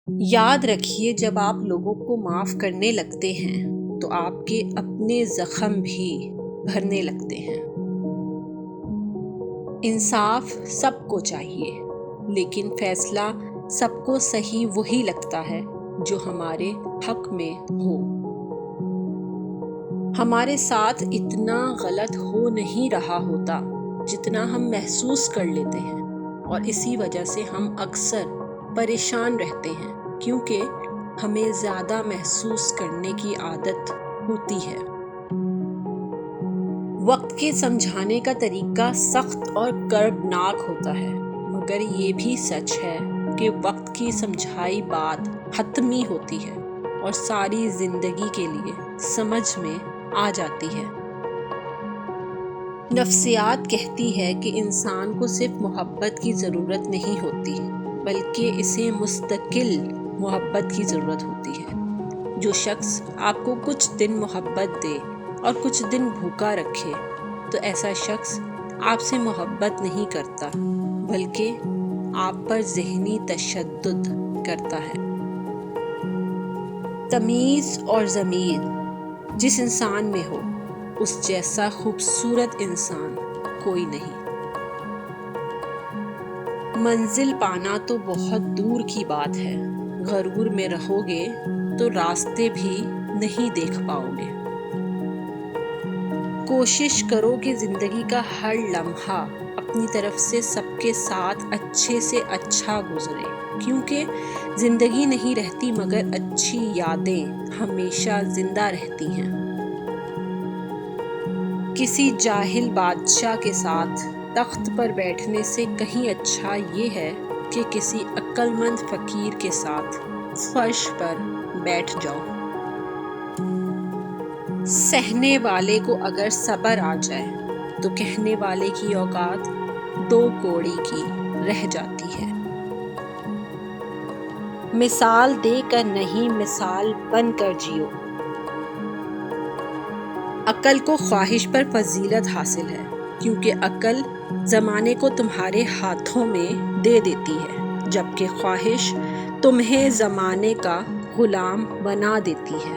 یاد رکھیے، جب آپ لوگوں کو معاف کرنے لگتے ہیں تو آپ کے اپنے زخم بھی بھرنے لگتے ہیں۔ انصاف سب کو چاہیے، لیکن فیصلہ سب کو صحیح وہی لگتا ہے جو ہمارے حق میں ہو۔ ہمارے ساتھ اتنا غلط ہو نہیں رہا ہوتا جتنا ہم محسوس کر لیتے ہیں، اور اسی وجہ سے ہم اکثر پریشان رہتے ہیں، کیونکہ ہمیں زیادہ محسوس کرنے کی عادت ہوتی ہے۔ وقت کے سمجھانے کا طریقہ سخت اور کربناک ہوتا ہے، مگر یہ بھی سچ ہے کہ وقت کی سمجھائی بات حتمی ہوتی ہے اور ساری زندگی کے لیے سمجھ میں آ جاتی ہے۔ نفسیات کہتی ہے کہ انسان کو صرف محبت کی ضرورت نہیں ہوتی، بلکہ اسے مستقل محبت کی ضرورت ہوتی ہے۔ جو شخص آپ کو کچھ دن محبت دے اور کچھ دن بھوکا رکھے تو ایسا شخص آپ سے محبت نہیں کرتا، بلکہ آپ پر ذہنی تشدد کرتا ہے۔ تمیز اور ضمیر جس انسان میں ہو، اس جیسا خوبصورت انسان کوئی نہیں۔ منزل پانا تو بہت دور کی بات ہے، غرور میں رہو گے تو راستے بھی نہیں دیکھ پاؤ گے۔ کوشش کرو کہ زندگی کا ہر لمحہ اپنی طرف سے سب کے ساتھ اچھے سے اچھا گزرے، کیونکہ زندگی نہیں رہتی مگر اچھی یادیں ہمیشہ زندہ رہتی ہیں۔ کسی جاہل بادشاہ کے ساتھ تخت پر بیٹھنے سے کہیں اچھا یہ ہے کہ کسی عقل مند فقیر کے ساتھ فرش پر بیٹھ جاؤ۔ سہنے والے کو اگر صبر آ جائے تو کہنے والے کی اوقات دو کوڑی کی رہ جاتی ہے۔ مثال دے کر نہیں، مثال بن کر جیو۔ عقل کو خواہش پر فضیلت حاصل ہے، کیونکہ عقل زمانے کو تمہارے ہاتھوں میں دے دیتی ہے، جبکہ خواہش تمہیں زمانے کا غلام بنا دیتی ہے۔